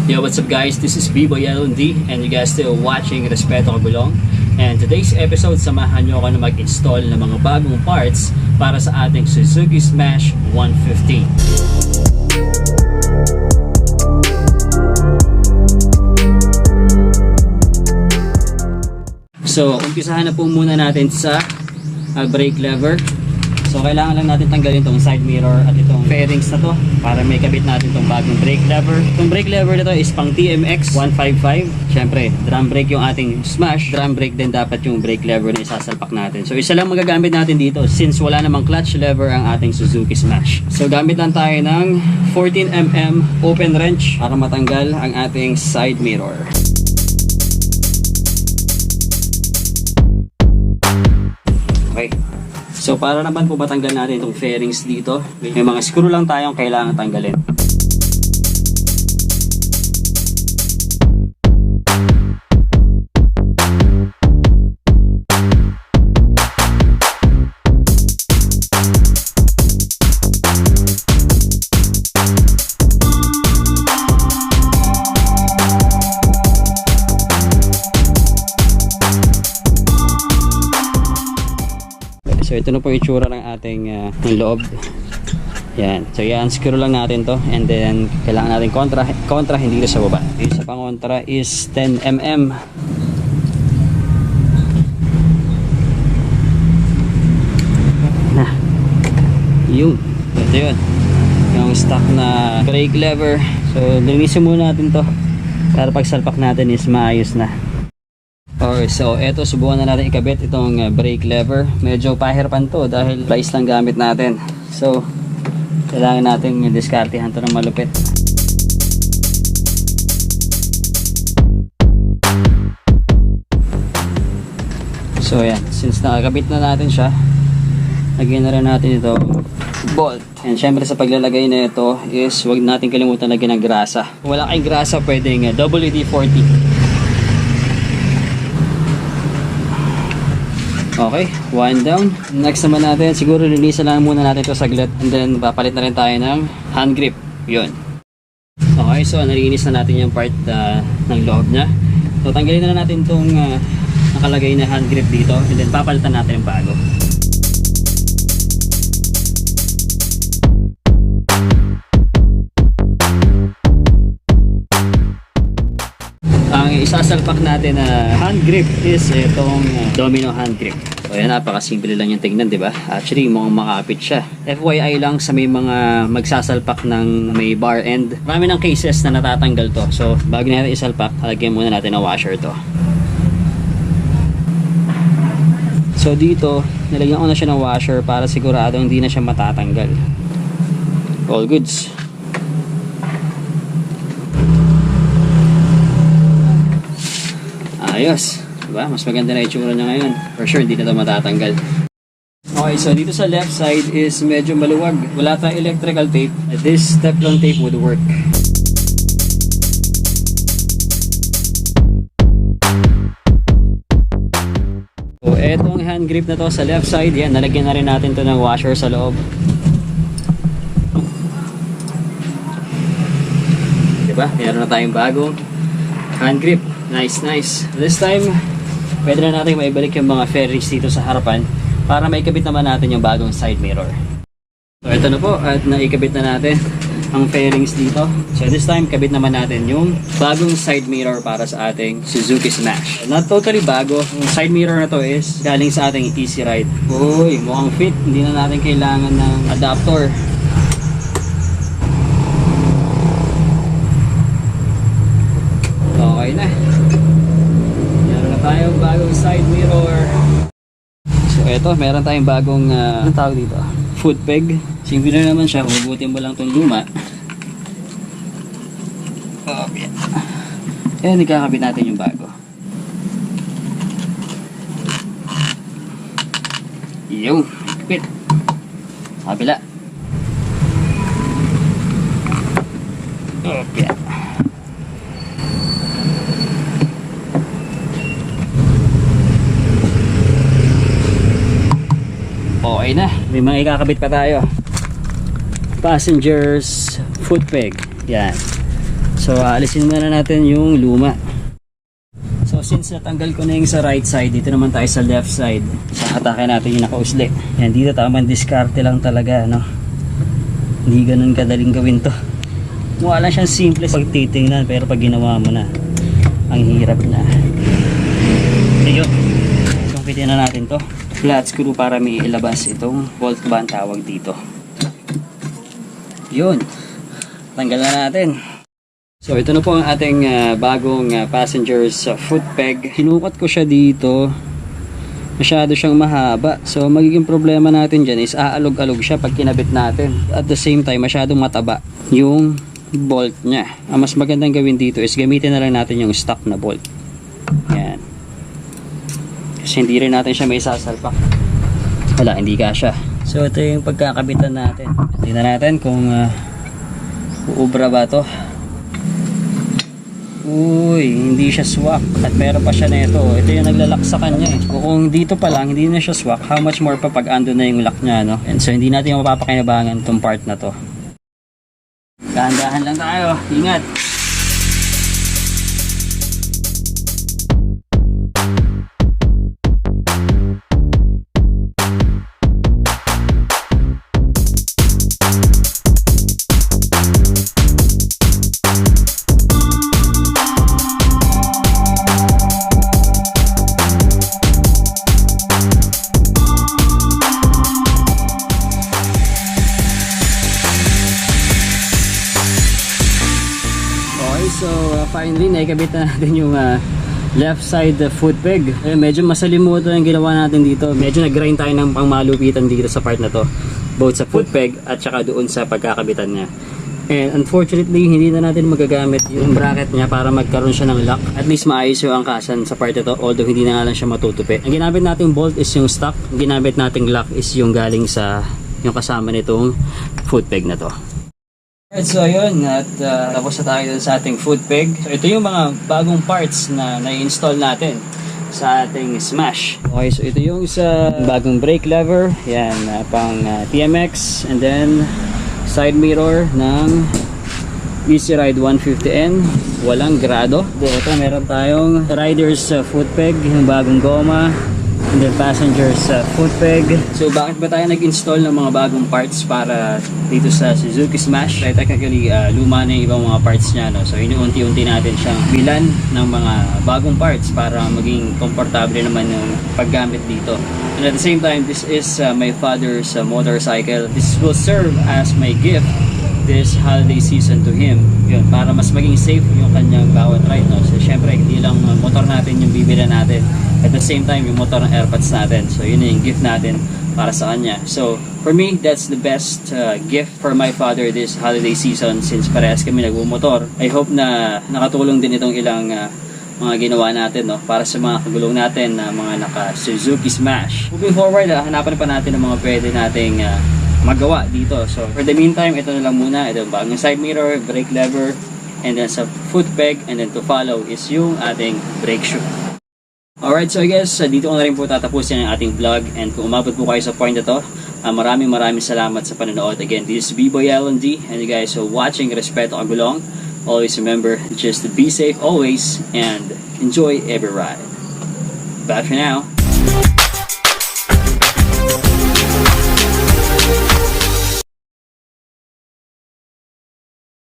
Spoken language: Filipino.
Yo, what's up guys? This is B-Boy LND and you guys still watching Respeto, Kagulong. And today's episode, samahan nyo ako na mag-install ng mga bagong parts para sa ating Suzuki Smash115. So, umpisahan na po muna natin sa brake lever. So, kailangan lang natin tanggalin itong side mirror at itong fairings na to para may kabit natin itong bagong brake lever. Itong brake lever nito is pang TMX 155. Siyempre, drum brake yung ating Smash. Drum brake din dapat yung brake lever na isasalpak natin. So, isa lang magagamit natin dito since wala namang clutch lever ang ating Suzuki Smash. So, gamit lang tayo ng 14mm open wrench para matanggal ang ating side mirror. Okay. So para naman po matanggal natin itong fairings dito, may mga screw lang tayong kailangan tanggalin. So ito na po yung itsura ng ating ng loob. Yan. So yan, screw lang natin to and then kailangan natin kontra hindi na sa baba. Yung sa pangontra is 10mm. Na. Yun. Ito yun. Yung stock na brake lever. So linisin muna natin to para pag salpak natin is maayos na. Okay, so eto subukan na natin ikabit itong brake lever. Medyo pahirapan to dahil plies lang gamit natin. So kailangan natin diskartehan to ng malupit. So yan, since nakakabit na natin siya, lagyan na rin natin ito bolt. And syempre sa paglalagay na ito is huwag natin kalimutan lagyan ng grasa. Kung wala kayong grasa, pwedeng WD-40. Okay, one down. Next naman natin, siguro linisan lang muna natin ito saglit and then papalit na rin tayo ng hand grip. Yun. Okay, so nalinis na natin yung part ng loob niya. So tanggalin na natin itong nakalagay na hand grip dito and then papalitan natin yung bago. Ang isasalpak natin na hand grip is itong domino hand grip. So yan, napakasimple lang yung tingnan, di ba? Actually, mukhang makapit siya. FYI lang sa may mga magsasalpak ng may bar end. Marami ng cases na natatanggal to. So bago natin isalpak, lagyan muna natin ng washer to. So dito, nilagyan ko na siya ng washer para sigurado hindi na siya matatanggal. All goods. Ayos, diba? Mas maganda na itsura niya ngayon. For sure, hindi na ito matatanggal. Okay, so dito sa left side is medyo maluwag. Wala tayong electrical tape. This Teflon tape would work. So, etong hand grip na to sa left side, yan, nalagyan na rin natin to ng washer sa loob. Diba? Meron na tayong bagong hand grip. Nice, nice. This time, pwede na natin maibalik yung mga fairings dito sa harapan para maikabit naman natin yung bagong side mirror. So, ito na po at naikabit na natin ang fairings dito. So, this time, kabit naman natin yung bagong side mirror para sa ating Suzuki Smash. Not totally bago. Yung side mirror na to is galing sa ating Easy Ride. Uy, mukhang fit. Hindi na natin kailangan ng adapter. Okay na. Meron na tayong bagong side mirror. So eto, meron tayong bagong anong tawag dito? Foot peg. Simple na naman siya. Hugutin mo lang itong luma. Okay. Ayan, ikakabit natin yung bago. Yung kapit. Kabila. Okay. Okay na, may mga ikakabit pa tayo. Passengers foot peg. Yan. So alisin muna natin yung luma. So since natanggal ko na yung sa right side, dito naman tayo sa left side. So atake natin yung nakausli. Yan, dito tamang diskarte lang talaga, no? Hindi ganun kadaling gawin to. Mukha lang siyang simple pag titingnan, pero pag ginawa mo na, ang hirap na. Ayun, sungkitin na natin to. Flat screw para may ilabas itong bolt ba ang tawag dito. Yun, tanggal na natin. So ito na po ang ating bagong passenger's foot peg. Hinukot ko siya dito. Masyado siyang mahaba. So magiging problema natin dyan is aalog-alog siya pag kinabit natin. At the same time, masyadong mataba yung bolt niya. Ang mas magandang gawin dito is gamitin na lang natin yung stock na bolt. Yan. Kasi hindi rin natin siya may sasalpak. Wala, hindi kasya. So ito yung pagkakabitan natin. Tingnan natin kung uubra ba to. Uy, hindi siya swak. At meron pa siya nito. Ito yung naglalak sa kanya eh. Kung dito pa lang, hindi na siya swak, how much more pa pag ando na yung lock niya, no? And so hindi natin mapapakinabangan itong part na to. Dahan-dahan lang tayo. Ingat. So finally naikabit na natin yung left side foot peg. Medyo masalimutan yung ginawa natin dito. Medyo nag-grind tayo ng pangmalupitan dito sa part na to, both sa foot peg at saka doon sa pagkakabitan niya. And unfortunately hindi na natin magagamit yung bracket niya para magkaroon siya ng lock. At least maayos yung angkasan sa part na to, although hindi na nga lang siya matutupi. Ang ginamit nating bolt is yung stock. Ang ginamit nating lock is yung galing sa yung kasama nitong foot peg na to. Alright, so yun, at tapos na tayo sa ating foot peg. So ito yung mga bagong parts na na-install natin sa ating Smash. Okay, so ito yung sa bagong brake lever, yan, pang TMX, and then side mirror ng Easy Ride 150N, walang grado. Then ito, meron tayong rider's foot peg, yung bagong goma, and then passenger's foot peg. So bakit ba tayo nag-install ng mga bagong parts para dito sa Suzuki Smash? Right, technically luma na yung ibang mga parts niya, no? So inuunti-unti natin siyang bilan ng mga bagong parts para maging komportable naman yung paggamit dito. And at the same time, this is my father's motorcycle. This will serve as my gift this holiday season to him. Yun, para mas maging safe yung kanyang bawat ride, no? So syempre hindi lang motor natin yung bibili natin, at the same time yung motor ng airpods natin. So yun yung gift natin para sa kanya. So for me, that's the best gift for my father this holiday season, since parehas kami nagmumotor. I hope na nakatulong din itong ilang mga ginawa natin, no, para sa mga kagulong natin na mga naka Suzuki Smash. Moving forward, hanapan pa natin ng mga pwede nating magawa dito. So for the meantime, ito na lang muna. Ito yung bagong side mirror, brake lever, and then sa foot peg, and then to follow is yung ating brake shoe. Alright, so I guess dito ko na rin po tatapusin ang ating vlog, and kung umabot po kayo sa point na to, maraming salamat sa panonood. Again, this is B-Boy LND, and you guys are watching Respeto, Kagulong. Always remember, just be safe always, and enjoy every ride. Bye for now.